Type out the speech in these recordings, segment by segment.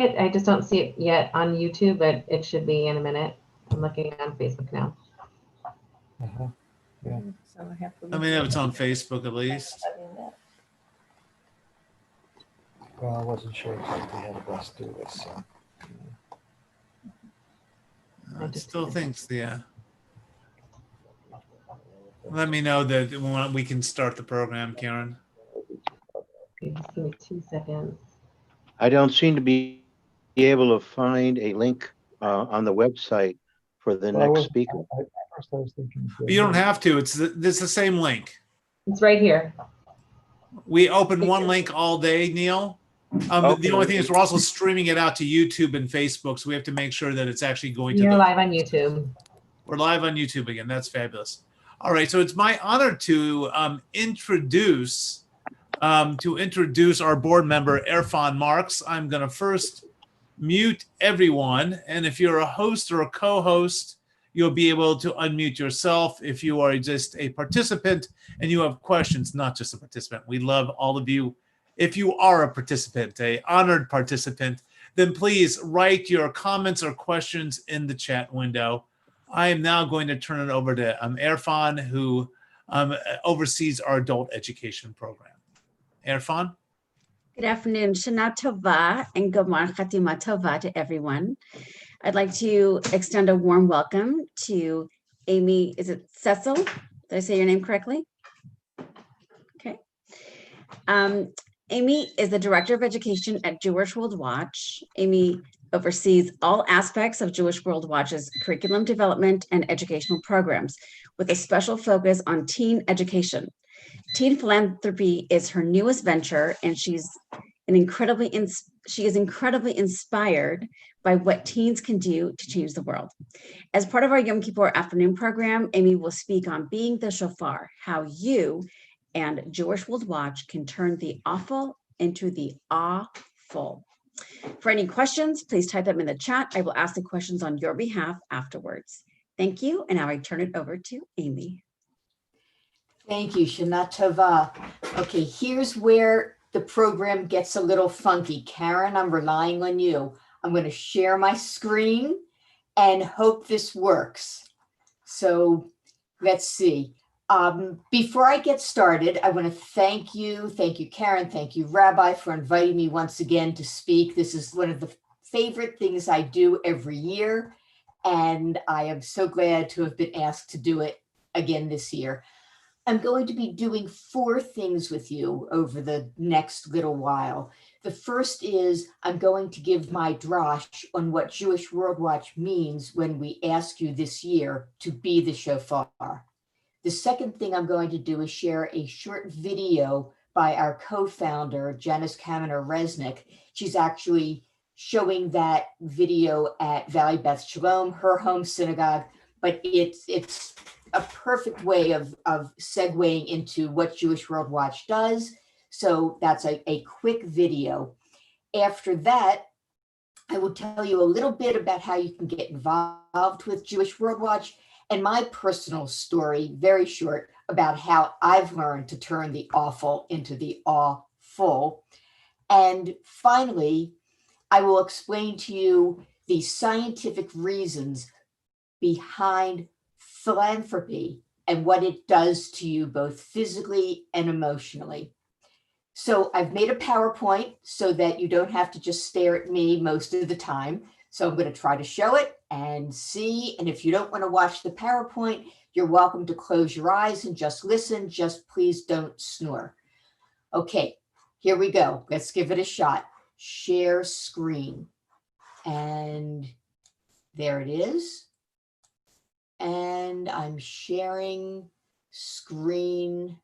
I just don't see it yet on YouTube, but it should be in a minute. I'm looking on Facebook now. Yeah. So I have to I mean, if it's on Facebook at least. Well, I wasn't sure exactly how to best do this. So. It still thinks, yeah. Let me know that we can start the program, Karen. Okay, just give me 2 seconds. I don't seem to be able to find a link on the website for the next speaker. At first I was thinking. You don't have to. It's the same link. It's right here. We open one link all day, Neil. Okay. The only thing is we're also streaming it out to YouTube and Facebook, so we have to make sure that it's actually going to. You're live on YouTube. We're live on YouTube again. That's fabulous. All right, so it's my honor to introduce our board member, Irfan Marks. I'm going to first mute everyone, and if you're a host or a co-host, you'll be able to unmute yourself. If you are just a participant and you have questions, not just a participant, we love all of you. If you are a participant, a honored participant, then please write your comments or questions in the chat window. I am now going to turn it over to Irfan, who oversees our adult education program. Irfan? Good afternoon, Shana Tova, and Gomar Khatima Tova to everyone. I'd like to extend a warm welcome to Amy, is it Cecil? Did I say your name correctly? Okay. Amy is the Director of Education at Jewish World Watch. Amy oversees all aspects of Jewish World Watch's curriculum development and educational programs, with a special focus on teen education. Teen philanthropy is her newest venture, and she is incredibly inspired by what teens can do to change the world. As part of our Yom Kippur afternoon program, Amy will speak on being the shofar, how you and Jewish World Watch can turn the awful into the awful. For any questions, please type them in the chat. I will ask the questions on your behalf afterwards. Thank you, and now I turn it over to Amy. Thank you, Shana Tova. Okay, here's where the program gets a little funky. Karen, I'm relying on you. I'm going to share my screen and hope this works. So let's see. Before I get started, I want to thank you, Karen, thank you, Rabbi, for inviting me once again to speak. This is one of the favorite things I do every year, and I am so glad to have been asked to do it again this year. I'm going to be doing 4 things with you over the next little while. The first is I'm going to give my drash on what Jewish World Watch means when we ask you this year to be the shofar. The second thing I'm going to do is share a short video by our co-founder, Janice Kaminer-Resnick. She's actually showing that video at Valley Beth Shalom, her home synagogue, but it's a perfect way of segueing into what Jewish World Watch does. So that's a quick video. After that, I will tell you a little bit about how you can get involved with Jewish World Watch and my personal story, very short, about how I've learned to turn the awful into the awful. And finally, I will explain to you the scientific reasons behind philanthropy and what it does to you both physically and emotionally. So I've made a PowerPoint so that you don't have to just stare at me most of the time. So I'm going to try to show it and see. And if you don't want to watch the PowerPoint, you're welcome to close your eyes and just listen. Just please don't snore. Okay, here we go. Let's give it a shot. Share screen. And there it is. And I'm sharing screen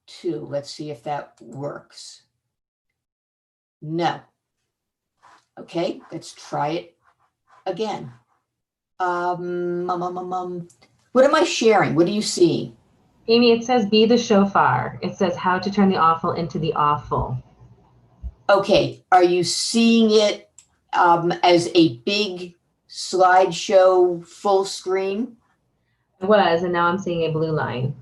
2. Let's see if that works. No. Okay, let's try it again. What am I sharing? What are you seeing? Amy, it says be the shofar. It says how to turn the awful into the awful. Okay, are you seeing it as a big slideshow full screen? It was, and now I'm seeing a blue line.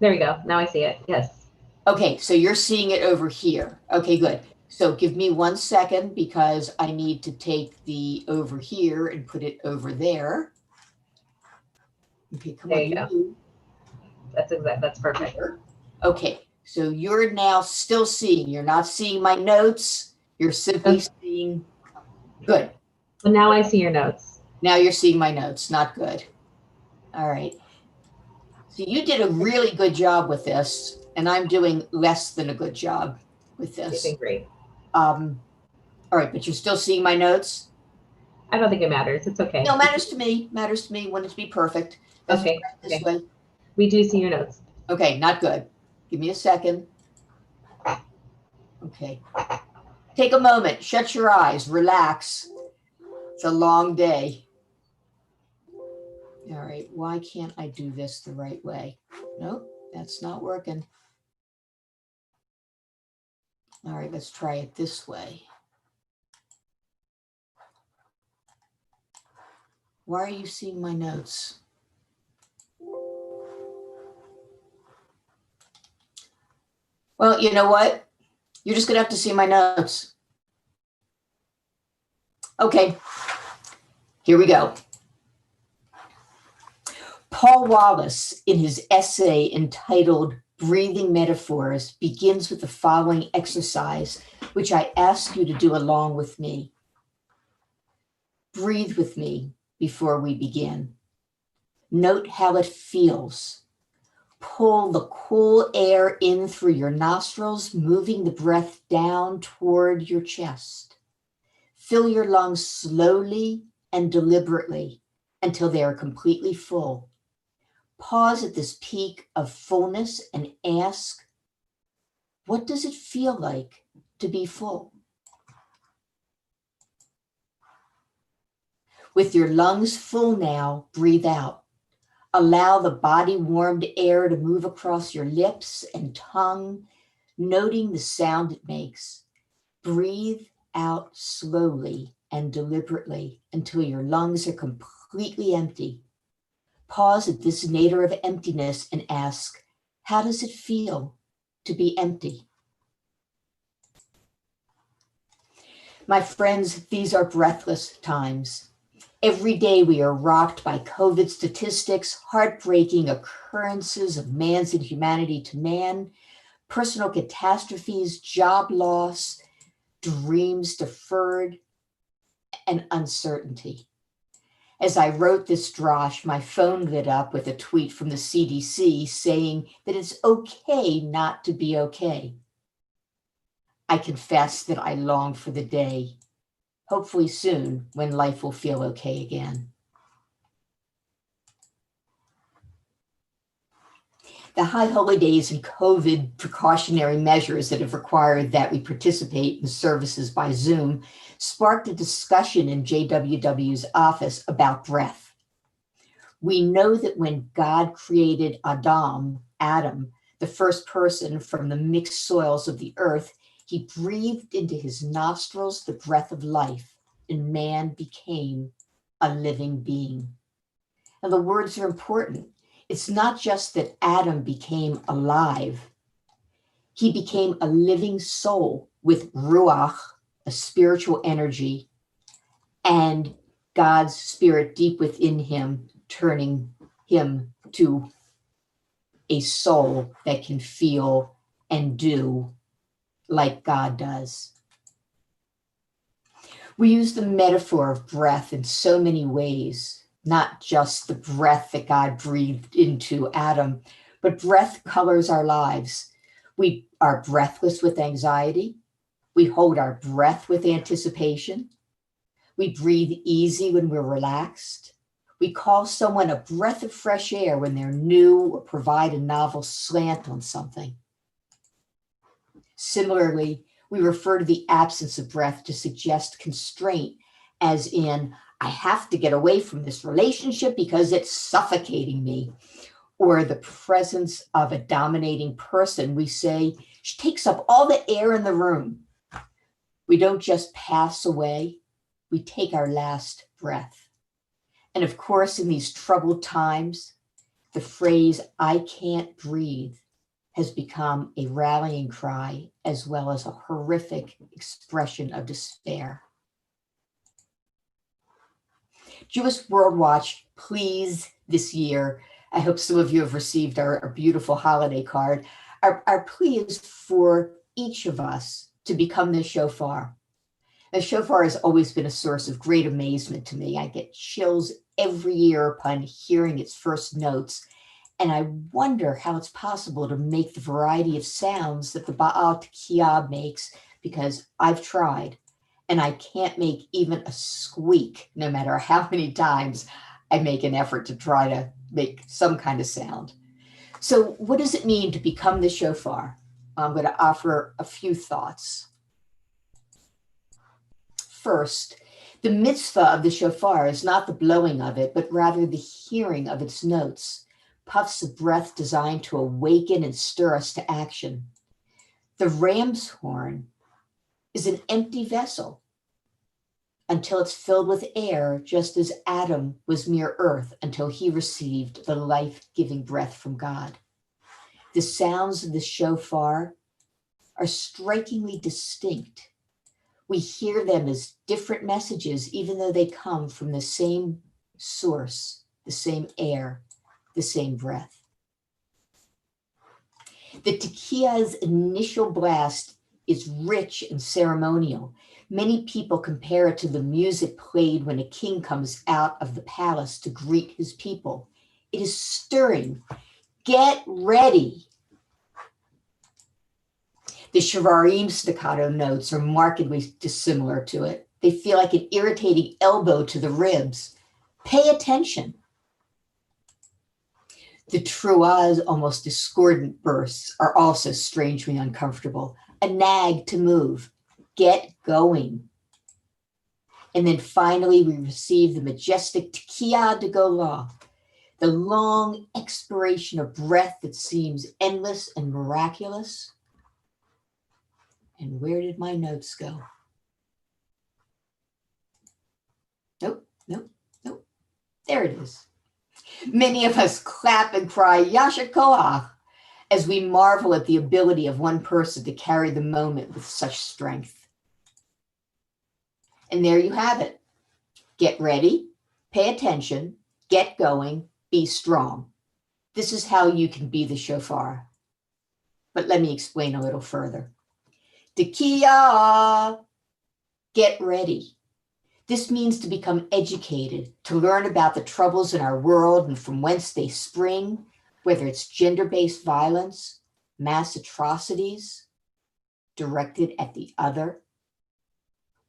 There we go. Now I see it. Yes. Okay, so you're seeing it over here. Okay, good. So give me 1 second because I need to take the over here and put it over there. Okay, come There on. you go. You. That's perfect. Okay, so you're now still seeing. You're not seeing my notes. You're simply seeing. Good. Well, now I see your notes. Now you're seeing my notes. Not good. All right. So you did a really good job with this, and I'm doing less than a good job with You're this. doing great. All right, but you're still seeing my notes? I don't think it matters. It's okay. No, matters to me. Matters to me. Want it to be perfect. Let's Okay. try it this Okay. way. We do see your notes. Okay, not good. Give me a second. Okay. Take a moment. Shut your eyes. Relax. It's a long day. All right. Why can't I do this the right way? Nope, that's not working. All right, let's try it this way. Why are you seeing my notes? Well, you know what? You're just gonna have to see my notes. Okay, here we go. Paul Wallace, in his essay entitled Breathing Metaphors, begins with the following exercise, which I ask you to do along with me. Breathe with me before we begin. Note how it feels. Pull the cool air in through your nostrils, moving the breath down toward your chest. Fill your lungs slowly and deliberately until they are completely full. Pause at this peak of fullness and ask, what does it feel like to be full? With your lungs full now, breathe out. Allow the body-warmed air to move across your lips and tongue, noting the sound it makes. Breathe out slowly and deliberately until your lungs are completely empty. Pause at this nadir of emptiness and ask, how does it feel to be empty? My friends, these are breathless times. Every day we are rocked by Covet statistics, heartbreaking occurrences of man's inhumanity to man, personal catastrophes, job loss, dreams deferred, and uncertainty. As I wrote this drosh, my phone lit up with a tweet from the CDC saying that it's okay not to be okay. I confess that I long for the day, hopefully soon, when life will feel okay again. The high holidays and COVID precautionary measures that have required that we participate in services by Zoom sparked a discussion in JWW's office about breath. We know that when God created Adam, the first person from the mixed soils of the earth, he breathed into his nostrils the breath of life, and man became a living being. Now, the words are important. It's not just that Adam became alive. He became a living soul with ruach, a spiritual energy, and God's spirit deep within him, turning him to a soul that can feel and do like God does. We use the metaphor of breath in so many ways, not just the breath that God breathed into Adam, but breath colors our lives. We are breathless with anxiety. We hold our breath with anticipation. We breathe easy when we're relaxed. We call someone a breath of fresh air when they're new or provide a novel slant on something. Similarly, we refer to the absence of breath to suggest constraint, as in, I have to get away from this relationship because it's suffocating me. Or the presence of a dominating person, we say, she takes up all the air in the room. We don't just pass away, we take our last breath. And of course, in these troubled times, the phrase, I can't breathe, has become a rallying cry as well as a horrific expression of despair. Jewish World Watch, please, this year, I hope some of you have received our beautiful holiday card. Our plea is for each of us to become the shofar. The shofar has always been a source of great amazement to me. I get chills every year upon hearing its first notes, and I wonder how it's possible to make the variety of sounds that the Baal Tekiah makes, because I've tried, and I can't make even a squeak, no matter how many times I make an effort to try to make some kind of sound. So what does it mean to become the shofar? I'm going to offer a few thoughts. First, the mitzvah of the shofar is not the blowing of it, but rather the hearing of its notes, puffs of breath designed to awaken and stir us to action. The ram's horn is an empty vessel until it's filled with air, just as Adam was mere earth until he received the life-giving breath from God. The sounds of the shofar are strikingly distinct. We hear them as different messages, even though they come from the same source, the same air, the same breath. The Tekiah's initial blast is rich and ceremonial. Many people compare it to the music played when a king comes out of the palace to greet his people. It is stirring. Get ready. The Shavarim staccato notes are markedly dissimilar to it. They feel like an irritating elbow to the ribs. Pay attention. The Truah's almost discordant bursts are also strangely uncomfortable. A nag to move. Get going. And then finally, we receive the majestic Tekiah de Golah, the long expiration of breath that seems endless and miraculous. And where did my notes go? Nope. There it is. Many of us clap and cry, Yasher Koach, as we marvel at the ability of one person to carry the moment with such strength. And there you have it. Get ready, pay attention, get going, be strong. This is how you can be the shofar. But let me explain a little further. Tekiah, get ready. This means to become educated, to learn about the troubles in our world and from whence they spring, whether it's gender-based violence, mass atrocities directed at the other,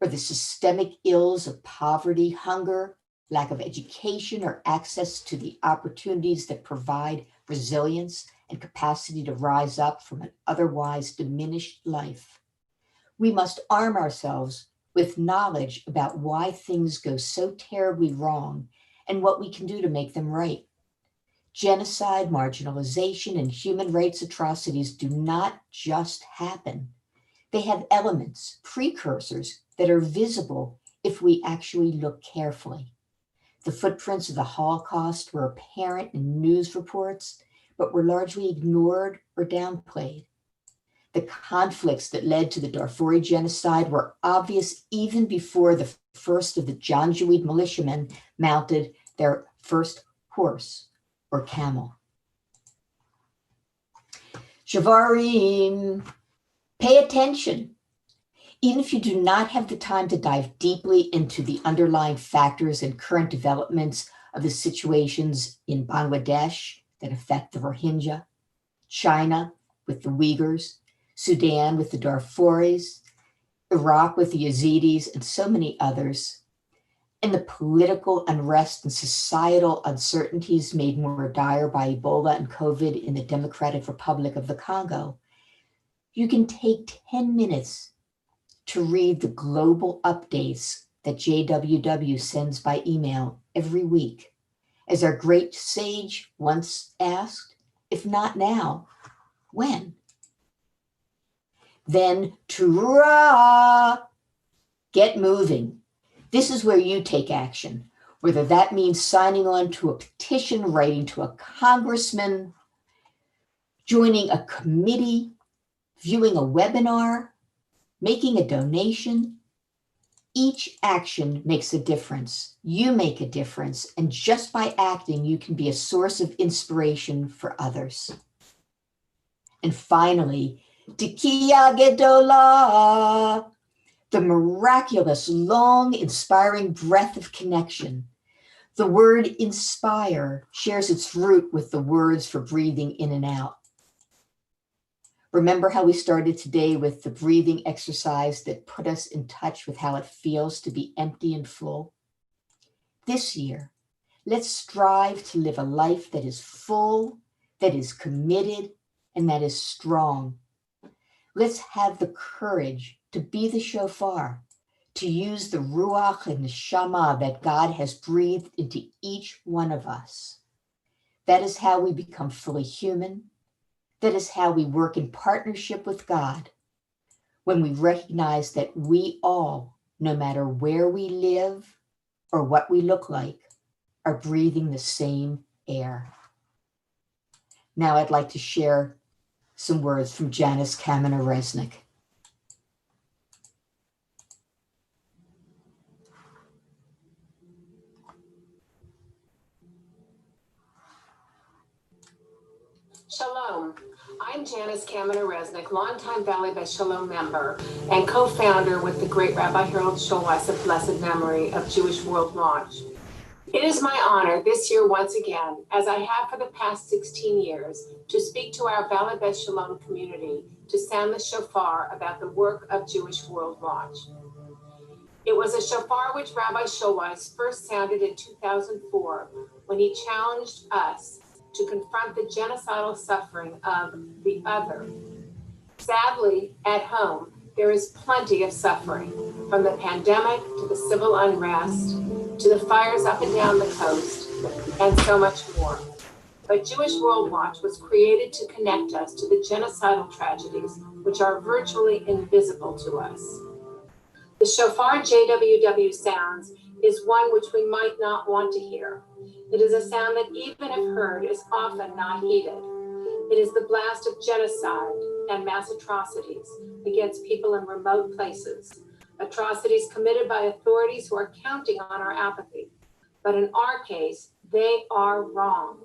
or the systemic ills of poverty, hunger, lack of education, or access to the opportunities that provide resilience and capacity to rise up from an otherwise diminished life. We must arm ourselves with knowledge about why things go so terribly wrong and what we can do to make them right. Genocide, marginalization, and human rights atrocities do not just happen. They have elements, precursors, that are visible if we actually look carefully. The footprints of the Holocaust were apparent in news reports, but were largely ignored or downplayed. The conflicts that led to the Darfuri genocide were obvious even before the first of the Janjaweed militiamen mounted their first horse or camel. Shavarim, pay attention. Even if you do not have the time to dive deeply into the underlying factors and current developments of the situations in Bangladesh that affect the Rohingya, China with the Uyghurs, Sudan with the Darfuris, Iraq with the Yazidis, and so many others, and the political unrest and societal uncertainties made more dire by Ebola and COVID in the Democratic Republic of the Congo, you can take 10 minutes to read the global updates that JWW sends by email every week. As our great sage once asked, if not now, when? Then Torah, get moving. This is where you take action, whether that means signing on to a petition, writing to a congressman, joining a committee, viewing a webinar, making a donation. Each action makes a difference. You make a difference. And just by acting, you can be a source of inspiration for others. And finally, Tekiah Gedolah, the miraculous, long, inspiring breath of connection. The word inspire shares its root with the words for breathing in and out. Remember how we started today with the breathing exercise that put us in touch with how it feels to be empty and full? This year, let's strive to live a life that is full, that is committed, and that is strong. Let's have the courage to be the shofar, to use the ruach and neshama that God has breathed into each one of us. That is how we become fully human. That is how we work in partnership with God, when we recognize that we all, no matter where we live or what we look like, are breathing the same air. Now I'd like to share some words from Janice Kaminer-Resnick. Shalom. I'm Janice Kaminer-Resnick, longtime Valley Beth Shalom member and co-founder with the great Rabbi Harold Schulweis of blessed memory of Jewish World Launch. It is my honor this year once again, as I have for the past 16 years, to speak to our Valley Beth Shalom community to sound the shofar about the work of Jewish World Launch. It was a shofar which Rabbi Schulweis first sounded in 2004 when he challenged us to confront the genocidal suffering of the other. Sadly, at home, there is plenty of suffering, from the pandemic to the civil unrest, to the fires up and down the coast, and so much more. But Jewish World Watch was created to connect us to the genocidal tragedies, which are virtually invisible to us. The shofar JWW sounds is one which we might not want to hear. It is a sound that, even if heard, is often not heeded. It is the blast of genocide and mass atrocities against people in remote places, atrocities committed by authorities who are counting on our apathy. But in our case, they are wrong.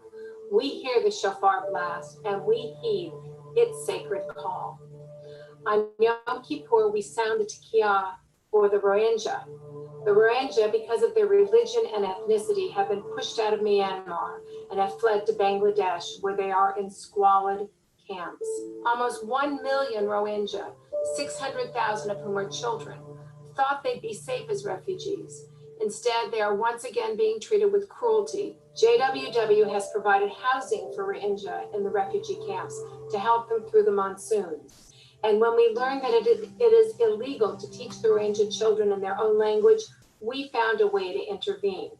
We hear the shofar blast and we heed its sacred call. On Yom Kippur, we sound the Tekiah, or the Rohingya. The Rohingya, because of their religion and ethnicity, have been pushed out of Myanmar and have fled to Bangladesh, where they are in squalid camps. Almost 1 million Rohingya, 600,000 of whom are children, thought they'd be safe as refugees. Instead, they are once again being treated with cruelty. JWW has provided housing for Rohingya in the refugee camps to help them through the monsoons. And when we learned that it is illegal to teach the Rohingya children in their own language, we found a way to intervene.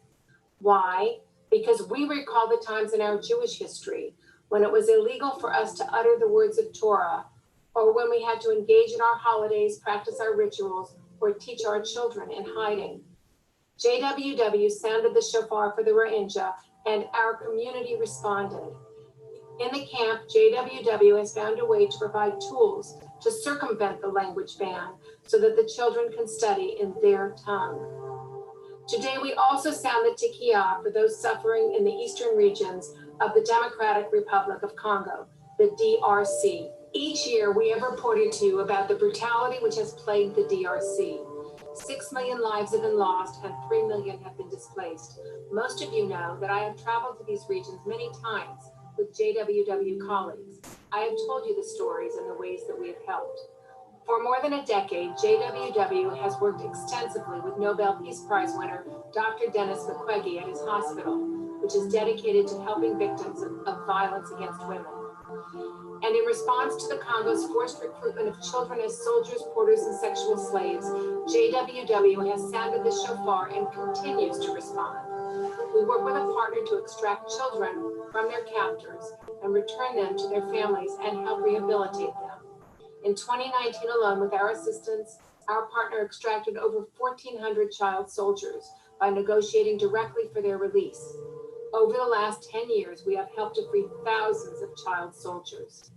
Why? Because we recall the times in our Jewish history when it was illegal for us to utter the words of Torah, or when we had to engage in our holidays, practice our rituals, or teach our children in hiding. JWW sounded the shofar for the Rohingya, and our community responded. In the camp, JWW has found a way to provide tools to circumvent the language ban so that the children can study in their tongue. Today, we also sound the Tekiah for those suffering in the eastern regions of the Democratic Republic of Congo, the DRC. Each year, we have reported to you about the brutality which has plagued the DRC. 6 million lives have been lost and 3 million have been displaced. Most of you know that I have traveled to these regions many times with JWW colleagues. I have told you the stories and the ways that we have helped. For more than a decade, JWW has worked extensively with Nobel Peace Prize winner Dr. Denis Mukwege at his hospital, which is dedicated to helping victims of violence against women. And in response to the Congo's forced recruitment of children as soldiers, porters, and sexual slaves, JWW has sounded the shofar and continues to respond. We work with a partner to extract children from their captors and return them to their families and help rehabilitate them. In 2019 alone, with our assistance, our partner extracted over 1,400 child soldiers by negotiating directly for their release. Over the last 10 years, we have helped to free thousands of child soldiers.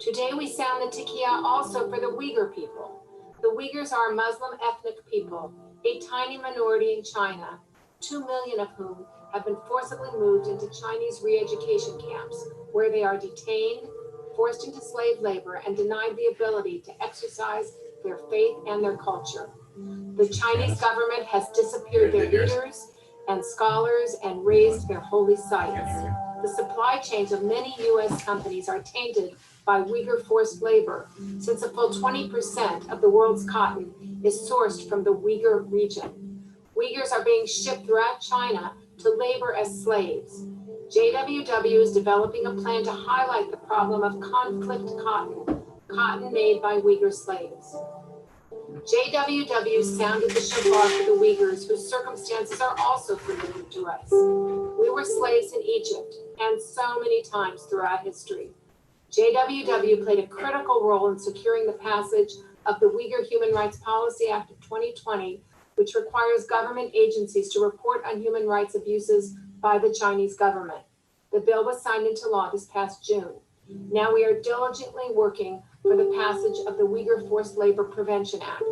Today we sound the Tekiah also for the Uyghur people. The Uyghurs are a Muslim ethnic people, a tiny minority in China, 2 million of whom have been forcibly moved into Chinese re-education camps, where they are detained, forced into slave labor, and denied the ability to exercise their faith and their culture. The Chinese government has disappeared their leaders and scholars and razed their holy sites. The supply chains of many U.S. companies are tainted by Uyghur forced labor, since a full 20% of the world's cotton is sourced from the Uyghur region. Uyghurs are being shipped throughout China to labor as slaves. JWW is developing a plan to highlight the problem of conflict cotton made by Uyghur slaves. JWW sounded the shofar for the Uyghurs, whose circumstances are also familiar to us. We were slaves in Egypt, and so many times throughout history. JWW played a critical role in securing the passage of the Uyghur Human Rights Policy Act of 2020, which requires government agencies to report on human rights abuses by the Chinese government. The bill was signed into law this past June. Now we are diligently working for the passage of the Uyghur Forced Labor Prevention Act.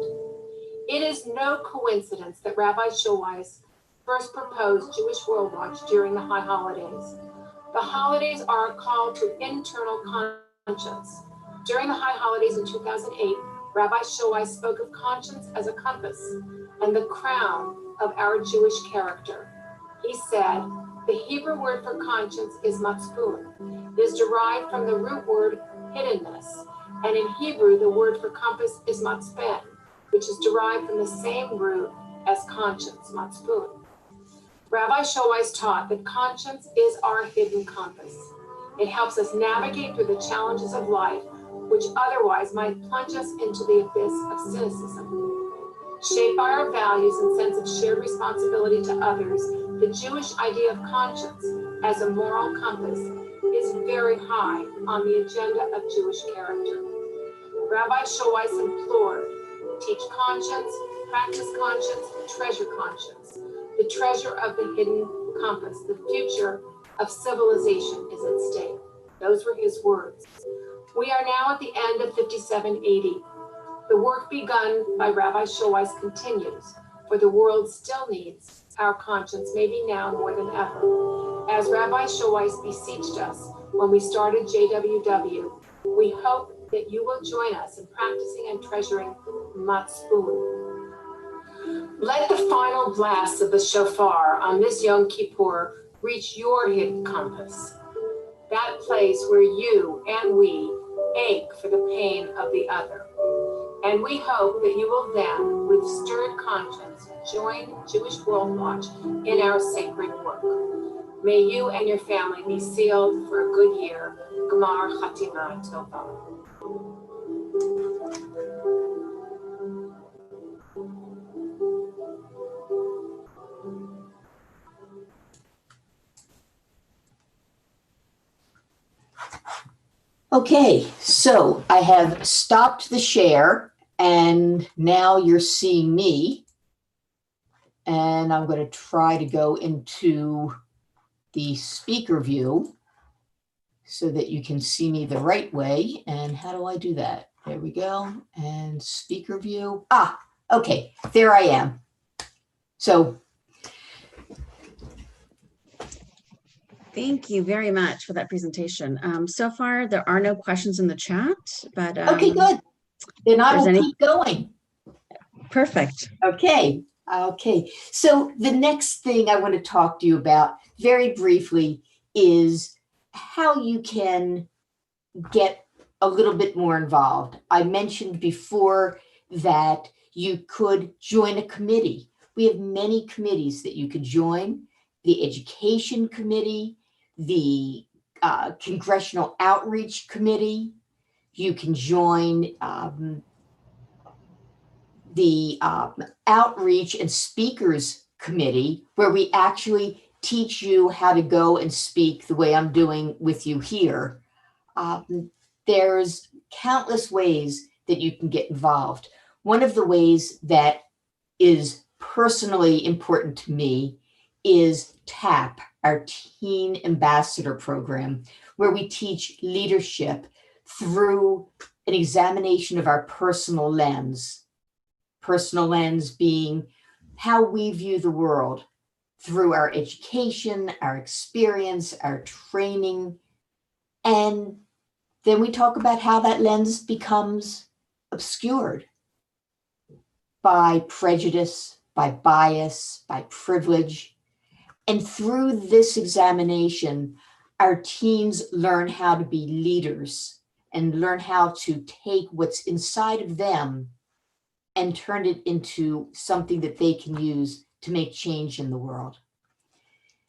It is no coincidence that Rabbi Schulweis first proposed Jewish World Watch during the high holidays. The holidays are a call to internal conscience. During the high holidays in 2008, Rabbi Schulweis spoke of conscience as a compass and the crown of our Jewish character. He said, the Hebrew word for conscience is matzpun. It is derived from the root word hiddenness, and in Hebrew, the word for compass is matzpen, which is derived from the same root as conscience, matzpun. Rabbi Schulweis taught that conscience is our hidden compass. It helps us navigate through the challenges of life, which otherwise might plunge us into the abyss of cynicism. Shaped by our values and sense of shared responsibility to others, the Jewish idea of conscience as a moral compass is very high on the agenda of Jewish character. Rabbi Schulweis implored, teach conscience, practice conscience, treasure conscience. The treasure of the hidden compass, the future of civilization is at stake. Those were his words. We are now at the end of 5780. The work begun by Rabbi Schulweis continues, for the world still needs our conscience, maybe now more than ever. As Rabbi Schulweis beseeched us when we started JWW, we hope that you will join us in practicing and treasuring matzpun. Let the final blast of the shofar on this Yom Kippur reach your hidden compass, that place where you and we ache for the pain of the other. And we hope that you will then, with stirred conscience, join Jewish World Watch in our sacred work. May you and your family be sealed for a good year. Gmar Chatima Tova. Okay, so I have stopped the share and now you're seeing me. And I'm going to try to go into the speaker view so that you can see me the right way. And how do I do that? There we go. And speaker view. Ah, okay, there I am. So Thank you very much for that presentation. So far, there are no questions in the chat, but okay, good. Then I will keep going. Perfect. Okay. Okay. So the next thing I want to talk to you about very briefly is how you can get a little bit more involved. I mentioned before that you could join a committee. We have many committees that you could join: the Education Committee, the Congressional Outreach Committee. You can join the Outreach and Speakers Committee, where we actually teach you how to go and speak the way I'm doing with you here. There's countless ways that you can get involved. One of the ways that is personally important to me is TAP, our Teen Ambassador Program, where we teach leadership through an examination of our personal lens being how we view the world through our education, our experience, our training. And then we talk about how that lens becomes obscured by prejudice, by bias, by privilege. And through this examination, our teens learn how to be leaders and learn how to take what's inside of them and turn it into something that they can use to make change in the world.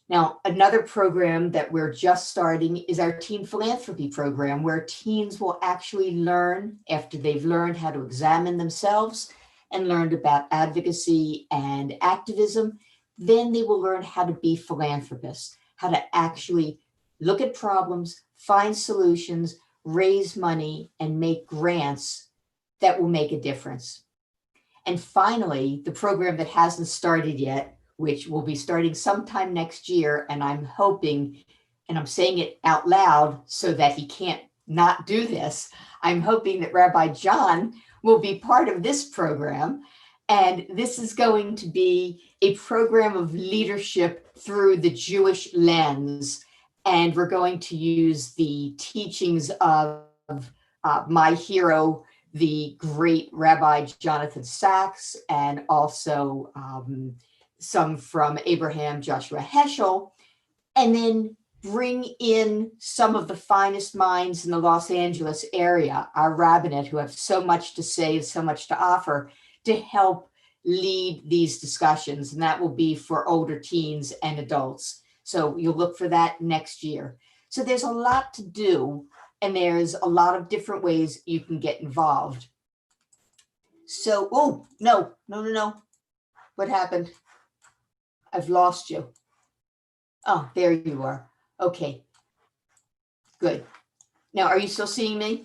Now, another program that we're just starting is our teen philanthropy program, where teens will actually learn, after they've learned how to examine themselves and learned about advocacy and activism, then they will learn how to be philanthropists, how to actually look at problems, find solutions, raise money, and make grants that will make a difference. And finally, the program that hasn't started yet, which will be starting sometime next year, and I'm hoping, and I'm saying it out loud so that he can't not do this, I'm hoping that Rabbi John will be part of this program. And this is going to be a program of leadership through the Jewish lens. And we're going to use the teachings of my hero, the great Rabbi Jonathan Sachs, and also some from Abraham Joshua Heschel, and then bring in some of the finest minds in the Los Angeles area, our rabbinate, who have so much to say and so much to offer, to help lead these discussions. And that will be for older teens and adults. So you'll look for that next year. So there's a lot to do, and there's a lot of different ways you can get involved. So, oh, no. What happened? I've lost you. Oh, there you are. Okay, good. Now, are you still seeing me?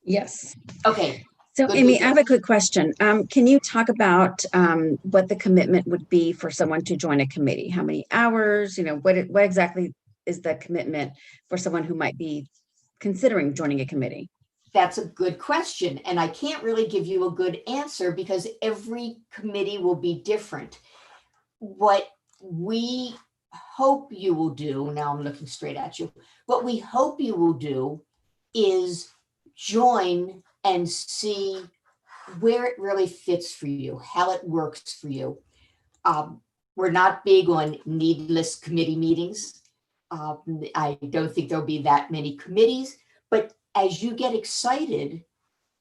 Yes. Okay. So Good, Amy, good, I have a quick question. Can you talk about what the commitment would be for someone to join a committee? How many hours, what exactly is the commitment for someone who might be considering joining a committee? That's a good question. And I can't really give you a good answer because every committee will be different. What we hope you will do, now I'm looking straight at you, what we hope you will do is join and see where it really fits for you, how it works for you. We're not big on needless committee meetings. I don't think there'll be that many committees, but as you get excited,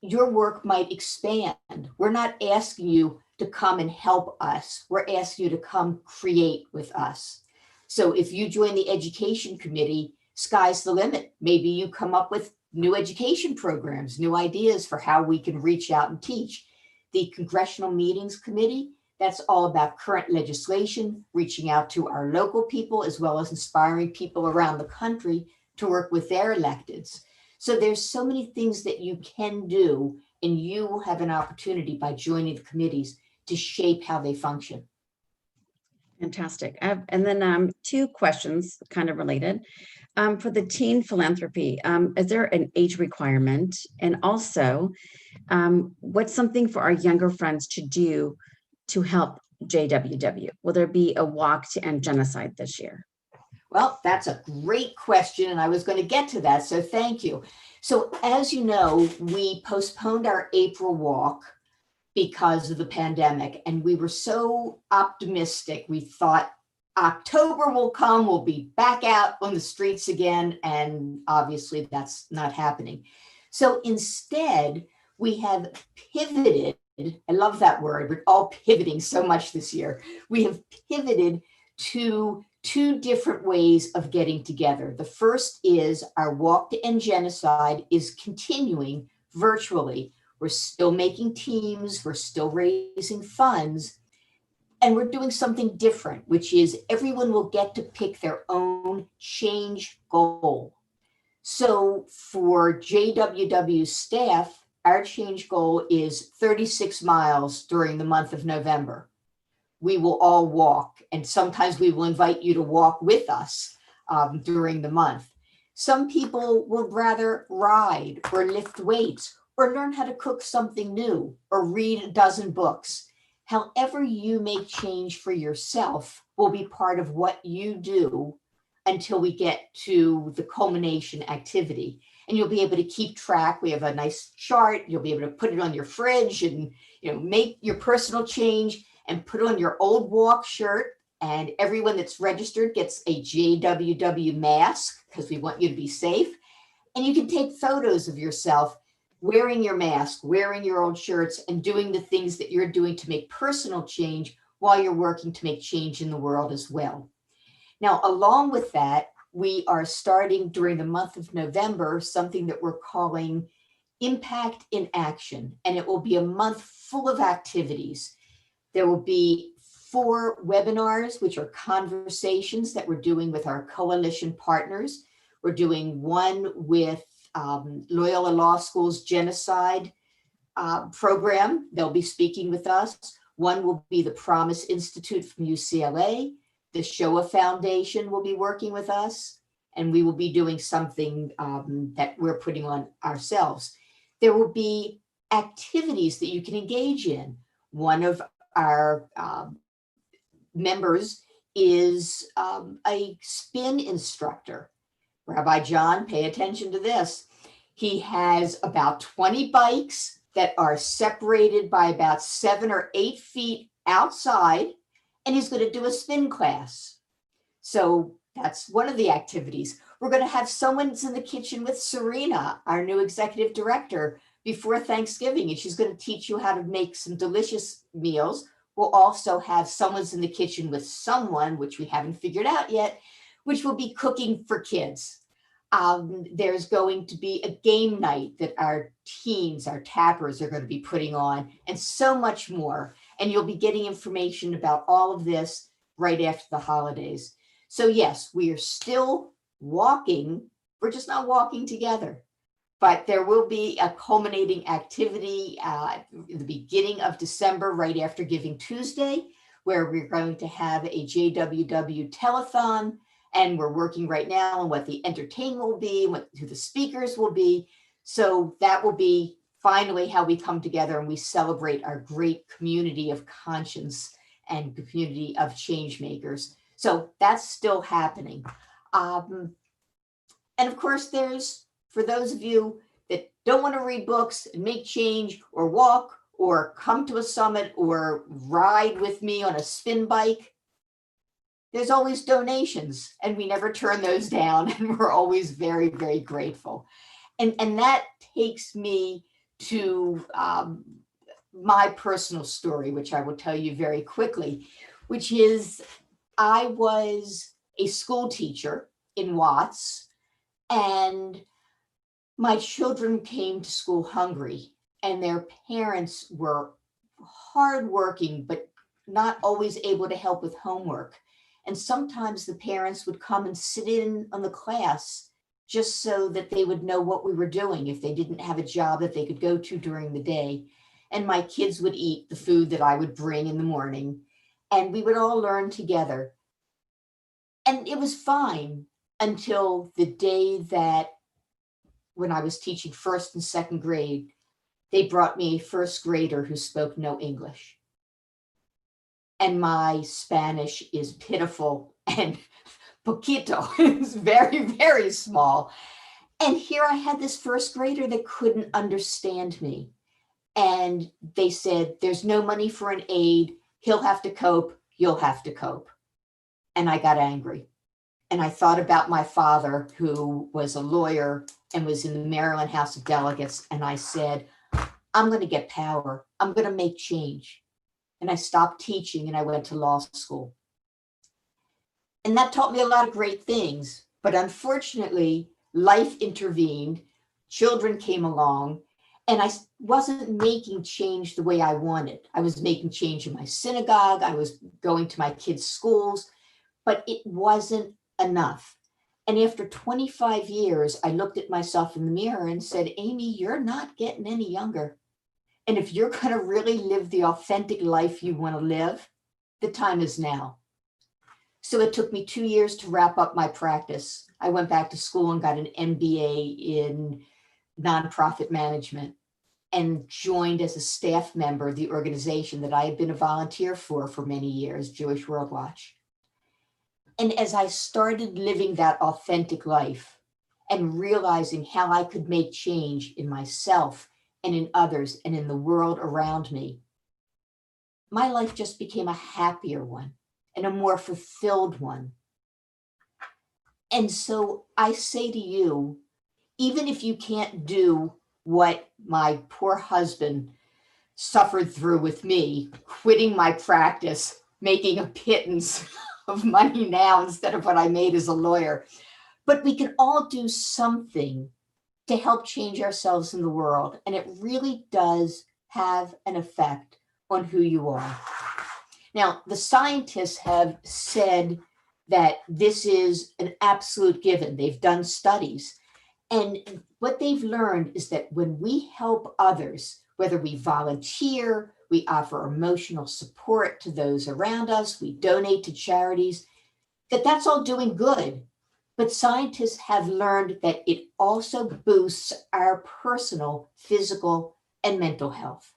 your work might expand. We're not asking you to come and help us. We're asking you to come create with us. So if you join the education committee, sky's the limit. Maybe you come up with new education programs, new ideas for how we can reach out and teach. The Congressional Meetings Committee, that's all about current legislation, reaching out to our local people, as well as inspiring people around the country to work with their electeds. So there's so many things that you can do, and you will have an opportunity by joining the committees to shape how they function. Fantastic. And then two questions kind of related. For the teen philanthropy, is there an age requirement? And also, what's something for our younger friends to do to help JWW? Will there be a walk to end genocide this year? Well, that's a great question, and I was going to get to that, so thank you. So as you know, we postponed our April walk because of the pandemic, and we were so optimistic. We thought October will come, we'll be back out on the streets again, and obviously that's not happening. So instead, we have pivoted. I love that word. We're all pivoting so much this year. We have pivoted to two different ways of getting together. The first is our Walk to End Genocide is continuing virtually. We're still making teams, we're still raising funds, and we're doing something different, which is everyone will get to pick their own change goal. So for JWW staff, our change goal is 36 miles during the month of November. We will all walk, and sometimes we will invite you to walk with us during the month. Some people will rather ride or lift weights or learn how to cook something new or read a dozen books. However you make change for yourself will be part of what you do until we get to the culmination activity. And you'll be able to keep track. We have a nice chart. You'll be able to put it on your fridge and, make your personal change and put on your old walk shirt. And everyone that's registered gets a JWW mask because we want you to be safe. And you can take photos of yourself wearing your mask, wearing your old shirts, and doing the things that you're doing to make personal change while you're working to make change in the world as well. Now, along with that, we are starting during the month of November something that we're calling Impact in Action, and it will be a month full of activities. There will be 4 webinars, which are conversations that we're doing with our coalition partners. We're doing one with Loyola Law School's genocide program. They'll be speaking with us. One will be the Promise Institute from UCLA. The Shoah Foundation will be working with us, and we will be doing something that we're putting on ourselves. There will be activities that you can engage in. One of our members is a spin instructor. Rabbi John, pay attention to this. He has about 20 bikes that are separated by about 7 or 8 feet outside, and he's going to do a spin class. So that's one of the activities. We're going to have Someone's in the Kitchen with Serena, our new executive director, before Thanksgiving, and she's going to teach you how to make some delicious meals. We'll also have Someone's in the Kitchen with Someone, which we haven't figured out yet, which will be cooking for kids. There's going to be a game night that our teens, our tappers are going to be putting on, and so much more. And you'll be getting information about all of this right after the holidays. So yes, we are still walking. We're just not walking together. But there will be a culminating activity at the beginning of December, right after Giving Tuesday, where we're going to have a JWW telethon. And we're working right now on what the entertainment will be, who the speakers will be. So that will be finally how we come together and we celebrate our great community of conscience and community of change makers. So that's still happening. And of course, there's, for those of you that don't want to read books and make change or walk or come to a summit or ride with me on a spin bike, there's always donations, and we never turn those down, and we're always very, very grateful. And that takes me to my personal story, which I will tell you very quickly, which is I was a school teacher in Watts, and my children came to school hungry, and their parents were hardworking, but not always able to help with homework. And sometimes the parents would come and sit in on the class just so that they would know what we were doing if they didn't have a job that they could go to during the day. And my kids would eat the food that I would bring in the morning, and we would all learn together. And it was fine until the day that when I was teaching 1st and 2nd grade, they brought me a 1st grader who spoke no English. And my Spanish is pitiful and poquito. It's very, very small. And here I had this 1st grader that couldn't understand me. And they said, there's no money for an aide. He'll have to cope. You'll have to cope. And I got angry. And I thought about my father, who was a lawyer and was in the Maryland House of Delegates. And I said, I'm going to get power. I'm going to make change. And I stopped teaching and I went to law school. And that taught me a lot of great things. But unfortunately, life intervened. Children came along, and I wasn't making change the way I wanted. I was making change in my synagogue. I was going to my kids' schools, but it wasn't enough. And after 25 years, I looked at myself in the mirror and said, Amy, you're not getting any younger. And if you're going to really live the authentic life you want to live, the time is now. So it took me 2 years to wrap up my practice. I went back to school and got an MBA in nonprofit management and joined as a staff member of the organization that I had been a volunteer for many years, Jewish World Watch. And as I started living that authentic life and realizing how I could make change in myself and in others and in the world around me, my life just became a happier one and a more fulfilled one. And so I say to you, even if you can't do what my poor husband suffered through with me, quitting my practice, making a pittance of money now instead of what I made as a lawyer, but we can all do something to help change ourselves in the world. And it really does have an effect on who you are. Now, the scientists have said that this is an absolute given. They've done studies. And what they've learned is that when we help others, whether we volunteer, we offer emotional support to those around us, we donate to charities, that's all doing good. But scientists have learned that it also boosts our personal, physical, and mental health.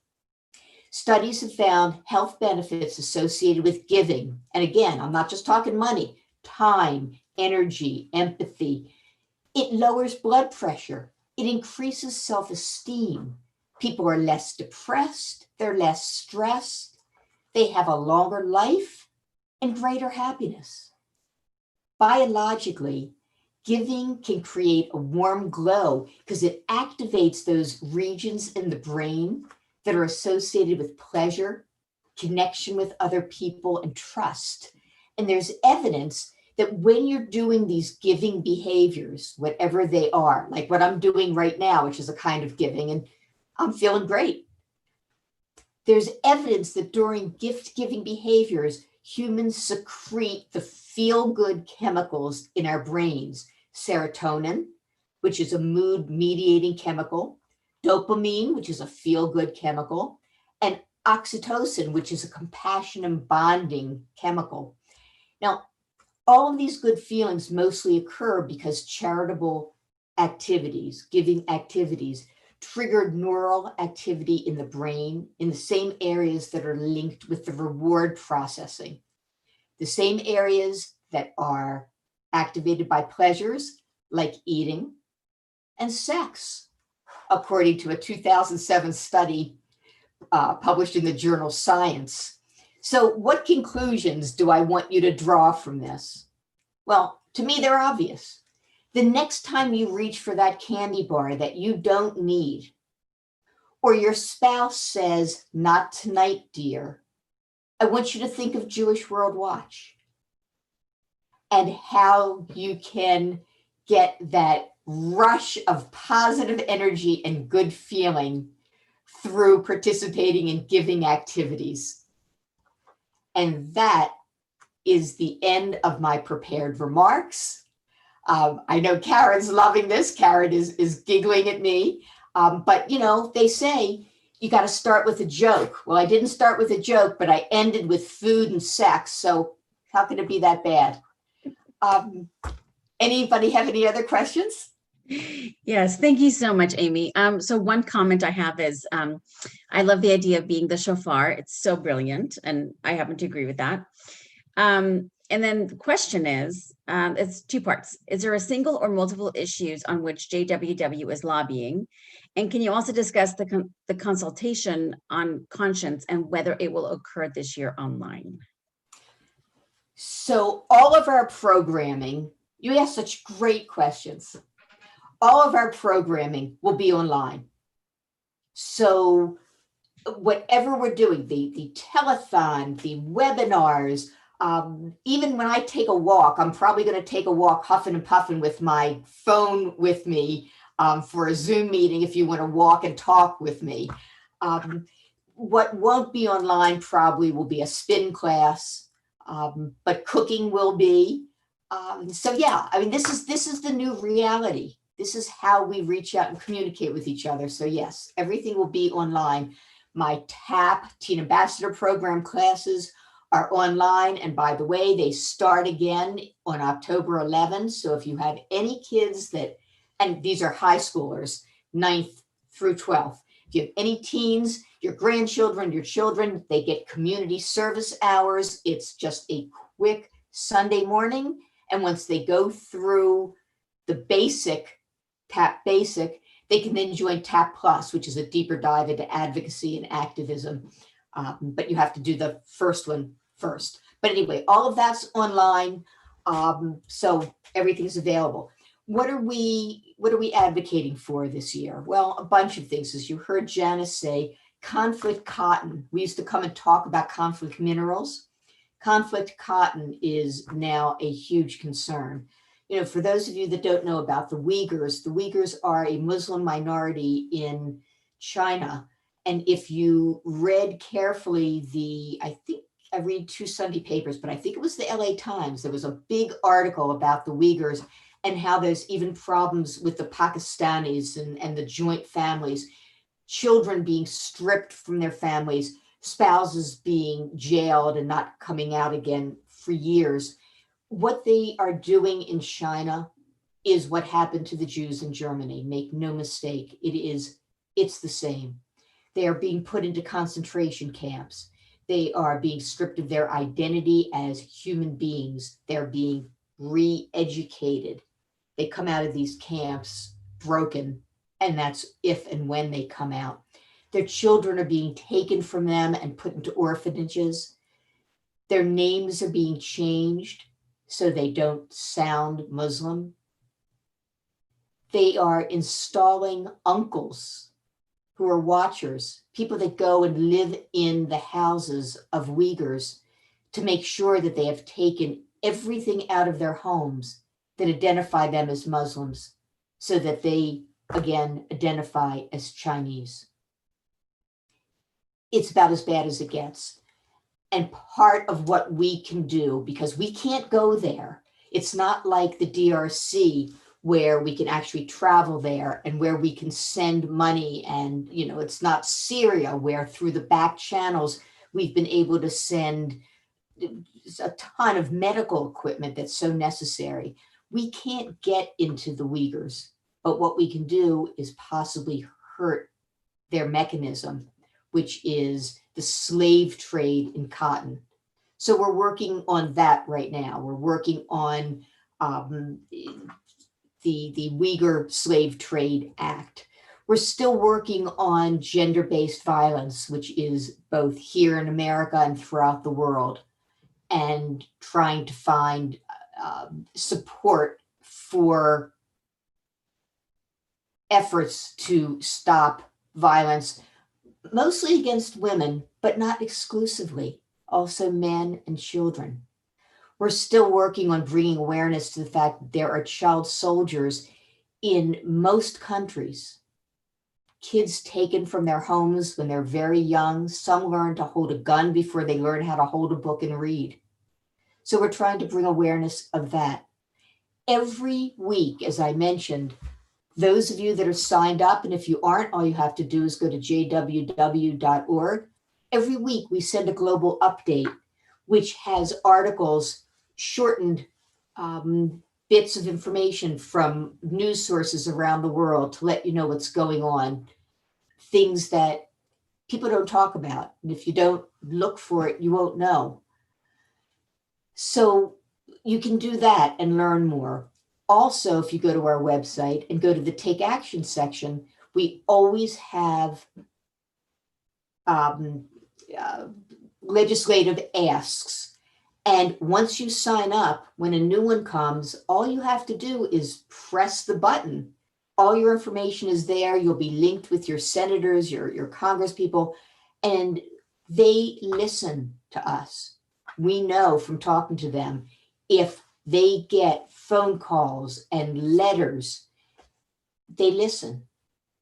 Studies have found health benefits associated with giving. And again, I'm not just talking money, time, energy, empathy. It lowers blood pressure. It increases self-esteem. People are less depressed. They're less stressed. They have a longer life and greater happiness. Biologically, giving can create a warm glow because it activates those regions in the brain that are associated with pleasure, connection with other people, and trust. And there's evidence that when you're doing these giving behaviors, whatever they are, like what I'm doing right now, which is a kind of giving, and I'm feeling great. There's evidence that during gift-giving behaviors, humans secrete the feel-good chemicals in our brains, serotonin, which is a mood-mediating chemical, dopamine, which is a feel-good chemical, and oxytocin, which is a compassion and bonding chemical. Now, all of these good feelings mostly occur because charitable activities, giving activities, triggered neural activity in the brain in the same areas that are linked with the reward processing. The same areas that are activated by pleasures like eating and sex, according to a 2007 study published in the journal Science. So what conclusions do I want you to draw from this? Well, to me, they're obvious. The next time you reach for that candy bar that you don't need, or your spouse says, "Not tonight, dear," I want you to think of Jewish World Watch and how you can get that rush of positive energy and good feeling through participating in giving activities. And that is the end of my prepared remarks. I know Karen's loving this. Karen is giggling at me. But, you know, they say you got to start with a joke. Well, I didn't start with a joke, but I ended with food and sex. So how could it be that bad? Anybody have any other questions? Yes, thank you so much, Amy. So one comment I have is, I love the idea of being the shofar. It's so brilliant, and I happen to agree with that. And then the question is, it's two parts. Is there a single or multiple issues on which JWW is lobbying? And can you also discuss the consultation on conscience and whether it will occur this year online? So all of our programming, you ask such great questions. All of our programming will be online. So whatever we're doing, the telethon, the webinars, even when I take a walk, I'm probably going to take a walk huffing and puffing with my phone with me for a Zoom meeting if you want to walk and talk with me. What won't be online probably will be a spin class, but cooking will be. So yeah, I mean, this is the new reality. This is how we reach out and communicate with each other. So yes, everything will be online. My TAP, Teen Ambassador Program classes are online. And by the way, they start again on October 11th. So if you have any kids that, and these are high schoolers, 9th through 12th. If you have any teens, your grandchildren, your children, they get community service hours. It's just a quick Sunday morning. And once they go through the basic, TAP Basic, they can then join TAP Plus, which is a deeper dive into advocacy and activism. But you have to do the first one first. But anyway, all of that's online. So everything's available. What are we advocating for this year? Well, a bunch of things. As you heard Janice say, conflict cotton. We used to come and talk about conflict minerals. Conflict cotton is now a huge concern. You know, for those of you that don't know about the Uyghurs are a Muslim minority in China. And if you read carefully I think I read 2 Sunday papers, but I think it was the LA Times. There was a big article about the Uyghurs and how there's even problems with the Pakistanis and the joint families, children being stripped from their families, spouses being jailed and not coming out again for years. What they are doing in China is what happened to the Jews in Germany. Make no mistake, it's the same. They are being put into concentration camps. They are being stripped of their identity as human beings. They're being re-educated. They come out of these camps broken, and that's if and when they come out. Their children are being taken from them and put into orphanages. Their names are being changed so they don't sound Muslim. They are installing uncles who are watchers, people that go and live in the houses of Uyghurs to make sure that they have taken everything out of their homes that identify them as Muslims so that they, again, identify as Chinese. It's about as bad as it gets. And part of what we can do, because we can't go there, it's not like the DRC where we can actually travel there and where we can send money. And, you know, it's not Syria where through the back channels, we've been able to send a ton of medical equipment that's so necessary. We can't get into the Uyghurs, but what we can do is possibly hurt their mechanism, which is the slave trade in cotton. So we're working on that right now. We're working on the Uyghur Slave Trade Act. We're still working on gender-based violence, which is both here in America and throughout the world, and trying to find support for efforts to stop violence, mostly against women, but not exclusively, also men and children. We're still working on bringing awareness to the fact that there are child soldiers in most countries. Kids taken from their homes when they're very young. Some learn to hold a gun before they learn how to hold a book and read. So we're trying to bring awareness of that. Every week, as I mentioned, those of you that are signed up, and if you aren't, all you have to do is go to jww.org. Every week we send a global update, which has articles, shortened bits of information from news sources around the world to let you know what's going on, things that people don't talk about. And if you don't look for it, you won't know. So you can do that and learn more. Also, if you go to our website and go to the Take Action section, we always have legislative asks. And once you sign up, when a new one comes, all you have to do is press the button. All your information is there. You'll be linked with your senators, your congresspeople, and they listen to us. We know from talking to them, if they get phone calls and letters, they listen.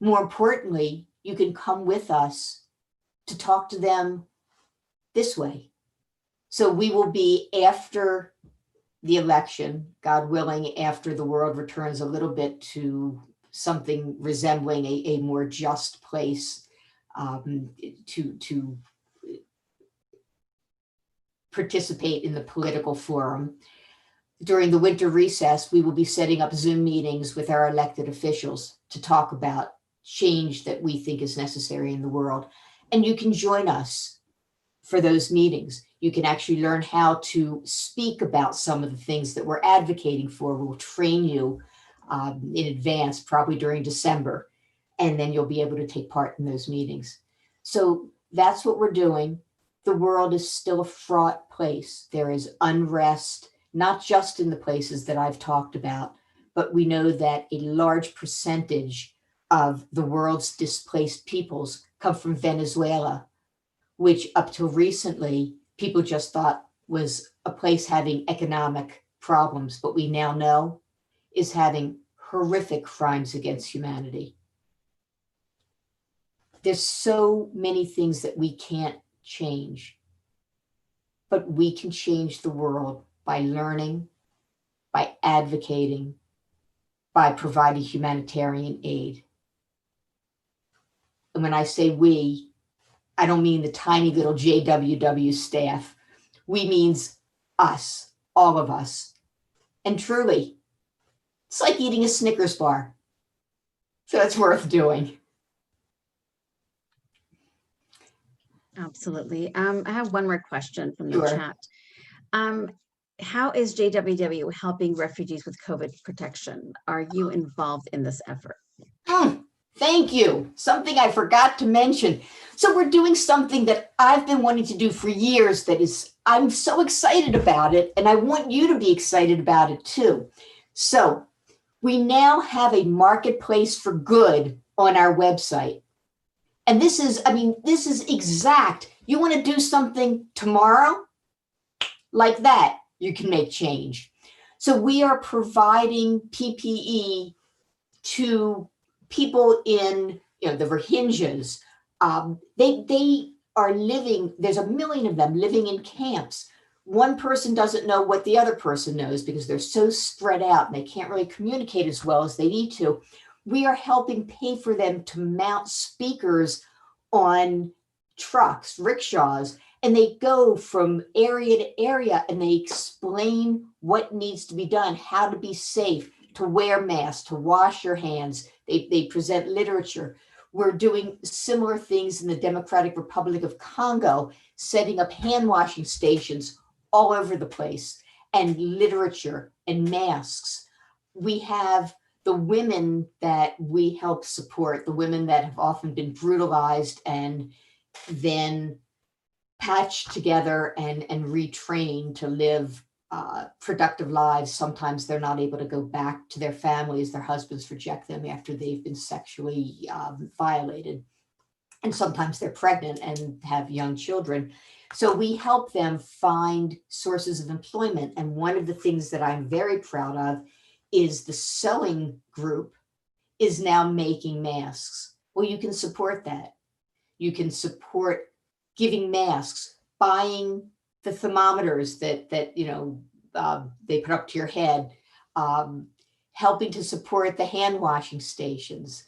More importantly, you can come with us to talk to them this way. So we will be, after the election, God willing, after the world returns a little bit to something resembling a more just place, to participate in the political forum. During the winter recess, we will be setting up Zoom meetings with our elected officials to talk about change that we think is necessary in the world. And you can join us for those meetings. You can actually learn how to speak about some of the things that we're advocating for. We'll train you in advance, probably during December, and then you'll be able to take part in those meetings. So that's what we're doing. The world is still a fraught place. There is unrest, not just in the places that I've talked about, but we know that a large percentage of the world's displaced peoples come from Venezuela, which up till recently, people just thought was a place having economic problems, but we now know is having horrific crimes against humanity. There's so many things that we can't change, but we can change the world by learning, by advocating, by providing humanitarian aid. And when I say we, I don't mean the tiny little JWW staff. We means us, all of us. And truly, it's like eating a Snickers bar. So it's worth doing. Absolutely. I have one more question from the Sure. chat. How is JWW helping refugees with COVID protection? Are you involved in this effort? Thank you. Something I forgot to mention. So we're doing something that I've been wanting to do for years I'm so excited about it, and I want you to be excited about it too. So we now have a marketplace for good on our website. And this is exact. You want to do something tomorrow? Like that, you can make change. So we are providing PPE to people in the Rohingyas. They are living, there's 1 million of them living in camps. One person doesn't know what the other person knows because they're so spread out and they can't really communicate as well as they need to. We are helping pay for them to mount speakers on trucks, rickshaws, and they go from area to area and they explain what needs to be done, how to be safe, to wear masks, to wash your hands. They present literature. We're doing similar things in the Democratic Republic of Congo, setting up hand washing stations all over the place, and literature and masks. We have the women that we help support, the women that have often been brutalized and then patched together and retrained to live productive lives. Sometimes they're not able to go back to their families. Their husbands reject them after they've been sexually violated. And sometimes they're pregnant and have young children. So we help them find sources of employment. And one of the things that I'm very proud of is the sewing group is now making masks. Well, you can support that. You can support giving masks, buying the thermometers that they put up to your head, helping to support the hand washing stations,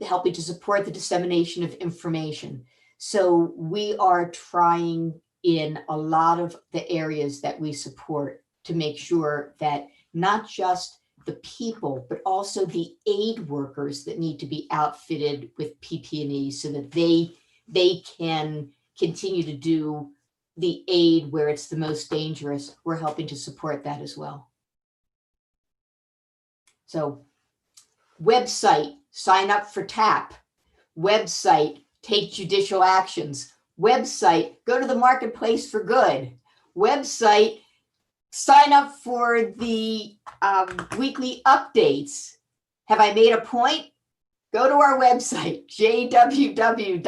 helping to support the dissemination of information. So we are trying in a lot of the areas that we support to make sure that not just the people, but also the aid workers that need to be outfitted with PPE so that they can continue to do the aid where it's the most dangerous. We're helping to support that as well. So website, sign up for TAP. Website, take judicial actions. Website, go to the marketplace for good. Website, sign up for the weekly updates. Have I made a point? Go to our website, jww.org.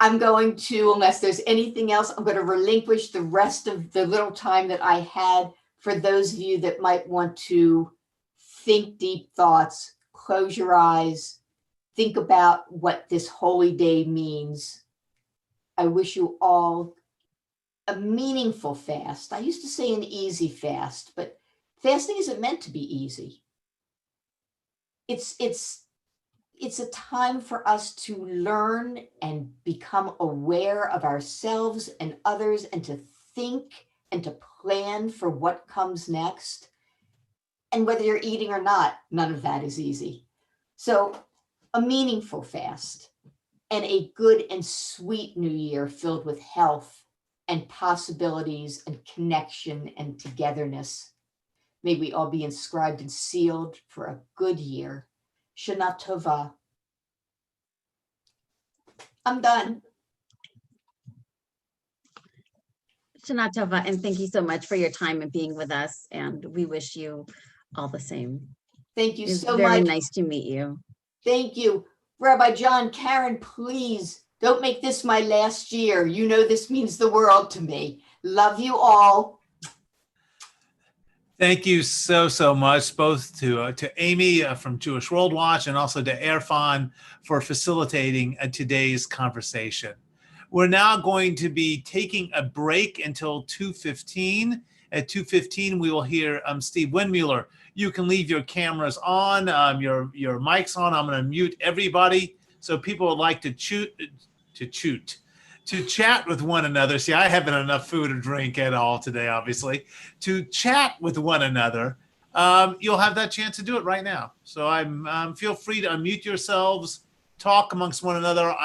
I'm going to, unless there's anything else, I'm going to relinquish the rest of the little time that I had for those of you that might want to think deep thoughts, close your eyes, think about what this holy day means. I wish you all a meaningful fast. I used to say an easy fast, but fasting isn't meant to be easy. It's it's a time for us to learn and become aware of ourselves and others, and to think and to plan for what comes next. And whether you're eating or not, none of that is easy. So a meaningful fast and a good and sweet new year filled with health and possibilities and connection and togetherness. May we all be inscribed and sealed for a good year. Shana Tova. I'm done. Shana Tova, and thank you so much for your time and being with us. And we wish you all the same. Thank you It's so very much. nice to meet you. Thank you. Rabbi John, Karen, please don't make this my last year. You know this means the world to me. Love you all. Thank you so much, both to Amy from Jewish World Watch and also to Erfan for facilitating today's conversation. We're now going to be taking a break until 2:15. At 2:15, we will hear Steve Windmuller. You can leave your cameras on, your mics on. I'm going to mute everybody. So people would like to chat with one another. See, I haven't enough food or drink at all today, obviously. To chat with one another, you'll have that chance to do it right now. So feel free to unmute yourselves, talk amongst one another.